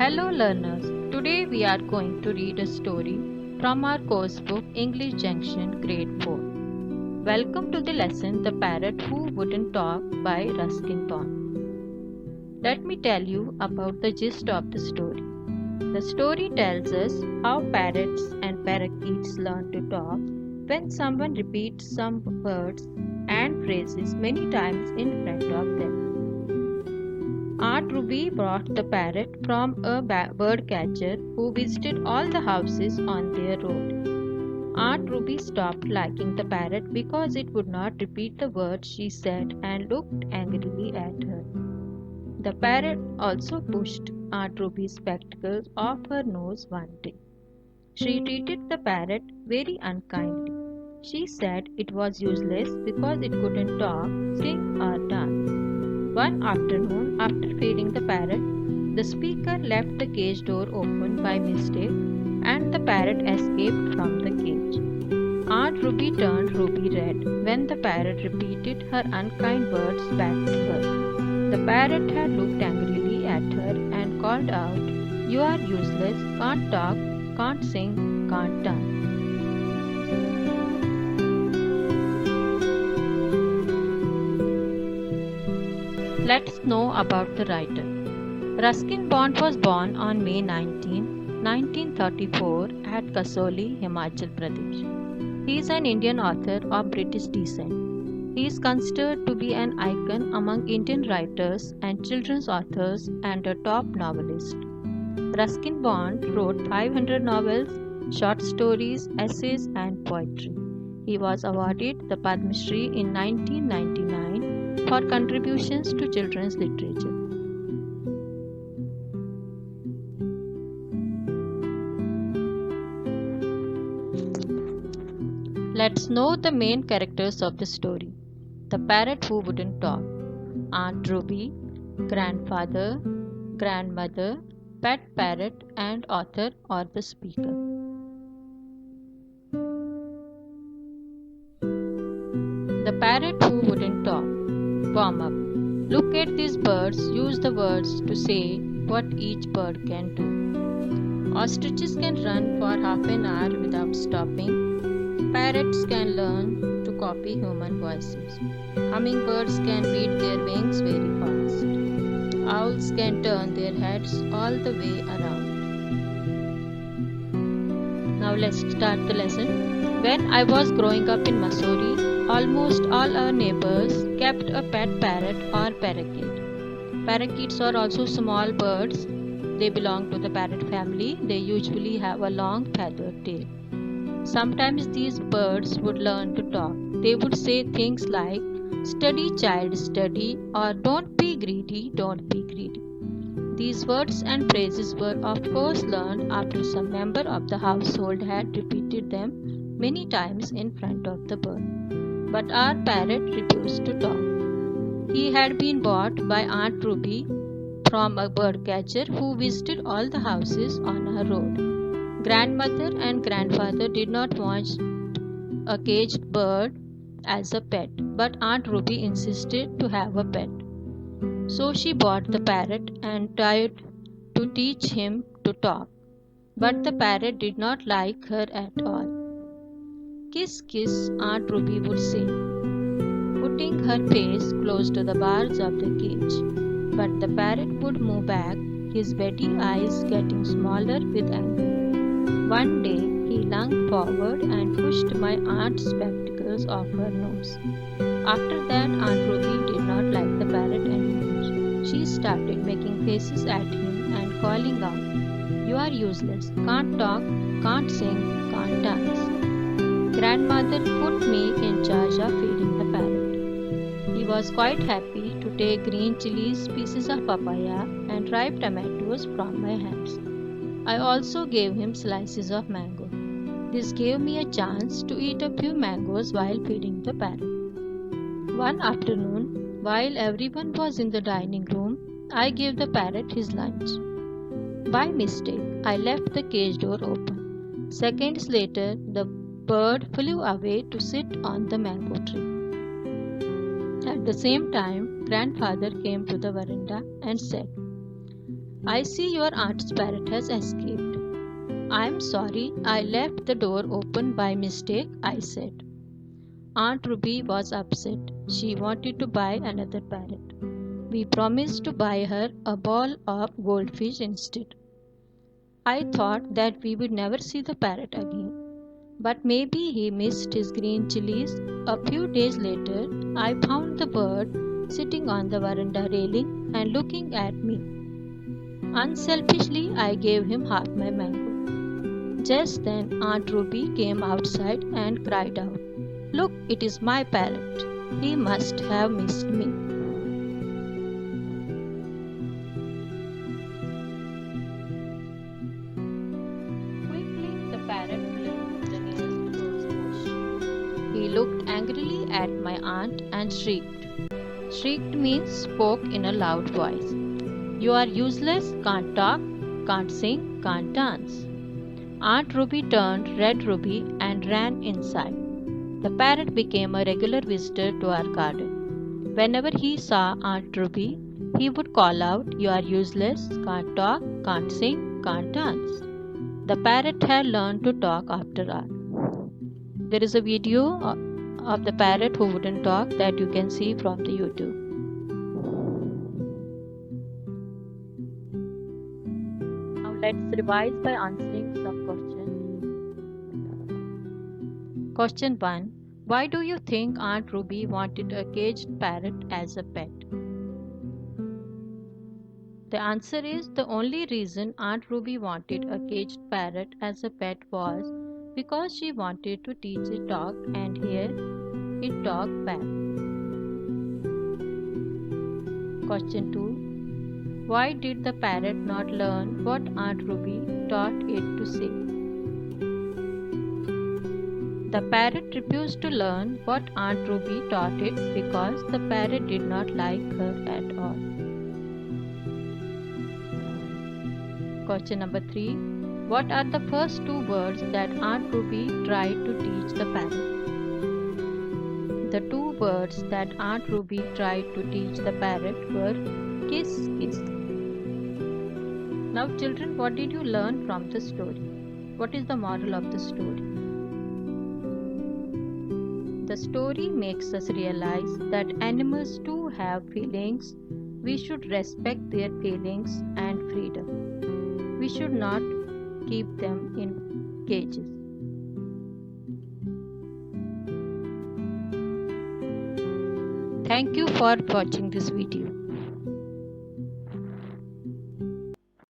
Hello learners, today we are going to read a story from our course book English Junction Grade 4. Welcome to the lesson The Parrot Who Wouldn't Talk by Ruskin Bond. Let me tell you about the gist of the story. The story tells us how parrots and parakeets learn to talk when someone repeats some words and phrases many times in front of them. Aunt Ruby brought the parrot from a bird catcher who visited all the houses on their road. Aunt Ruby stopped liking the parrot because it would not repeat the words she said and looked angrily at her. The parrot also pushed Aunt Ruby's spectacles off her nose one day. She treated the parrot very unkindly. She said it was useless because it couldn't talk, sing, or dance. One afternoon, after feeding the parrot, the speaker left the cage door open by mistake and the parrot escaped from the cage. Aunt Ruby turned ruby red when the parrot repeated her unkind words back to her. The parrot had looked angrily at her and called out, "You are useless, can't talk, can't sing, can't dance." Let's know about the writer. Ruskin Bond was born on May 19, 1934 at Kasoli, Himachal Pradesh. He is an Indian author of British descent. He is considered to be an icon among Indian writers and children's authors and a top novelist. Ruskin Bond wrote 500 novels, short stories, essays, and poetry. He was awarded the Padma Shri in 1999 for contributions to children's literature. Let's know the main characters of the story. The parrot who wouldn't talk, Aunt Ruby, grandfather, grandmother, pet parrot, and author or the speaker. The parrot who wouldn't talk. Warm up. Look at these birds. Use the words to say what each bird can do. Ostriches can run for half an hour without stopping. Parrots can learn to copy human voices. Hummingbirds can beat their wings very fast. Owls can turn their heads all the way around. Now let's start the lesson. When I was growing up in Missouri, almost all our neighbors kept a pet parrot or parakeet. Parakeets are also small birds. They belong to the parrot family. They usually have a long feathered tail. Sometimes these birds would learn to talk. They would say things like, "Study, child, study," or "Don't be greedy, don't be greedy." These words and phrases were of course learned after some member of the household had repeated them many times in front of the bird. But our parrot refused to talk. He had been bought by Aunt Ruby from a bird catcher who visited all the houses on her road. Grandmother and grandfather did not want a caged bird as a pet, but Aunt Ruby insisted to have a pet. So she bought the parrot and tried to teach him to talk. But the parrot did not like her at all. "Kiss, kiss," Aunt Ruby would say, putting her face close to the bars of the cage. But the parrot would move back, his beady eyes getting smaller with anger. One day he lunged forward and pushed my aunt's spectacles off her nose. After that, Aunt Ruby did not like the parrot anymore. She started making faces at him and calling out, "You are useless, can't talk, can't sing, can't dance." Grandmother put me in charge of feeding the parrot. He was quite happy to take green chilies, pieces of papaya, and ripe tomatoes from my hands. I also gave him slices of mango. This gave me a chance to eat a few mangoes while feeding the parrot. One afternoon, while everyone was in the dining room, I gave the parrot his lunch. By mistake, I left the cage door open. Seconds later, the bird flew away to sit on the mango tree. At the same time, grandfather came to the veranda and said, I see your aunt's parrot has escaped. I'm sorry, I left the door open by mistake, I said. Aunt Ruby was upset. She wanted to buy another parrot. We promised to buy her a ball of goldfish instead. I thought that we would never see the parrot again. But maybe he missed his green chilies. A few days later, I found the bird sitting on the veranda railing and looking at me. Unselfishly, I gave him half my mango. Just then, Aunt Ruby came outside and cried out, "Look, it is my parrot. He must have missed me." Quickly, the parrot flew to the nearest rose bush. He looked angrily at my aunt and shrieked. Shrieked means spoke in a loud voice. "You are useless, can't talk, can't sing, can't dance." Aunt Ruby turned red Ruby and ran inside. The parrot became a regular visitor to our garden. Whenever he saw Aunt Ruby, he would call out, "You are useless, can't talk, can't sing, can't dance." The parrot had learned to talk after all. There is a video of the parrot who wouldn't talk that you can see from the YouTube. Now let's revise by answering some questions. Question 1. Why do you think Aunt Ruby wanted a caged parrot as a pet? The answer is the only reason Aunt Ruby wanted a caged parrot as a pet was because she wanted to teach it talk and hear it talk back. Question 2. Why did the parrot not learn what Aunt Ruby taught it to say? The parrot refused to learn what Aunt Ruby taught it because the parrot did not like her at all. Question number 3. What are the first two words that Aunt Ruby tried to teach the parrot? The two words that Aunt Ruby tried to teach the parrot were kiss, kiss. Now children, what did you learn from the story? What is the moral of the story? The story makes us realize that animals too have feelings. We should respect their feelings and freedom. We should not keep them in cages. Thank you for watching this video.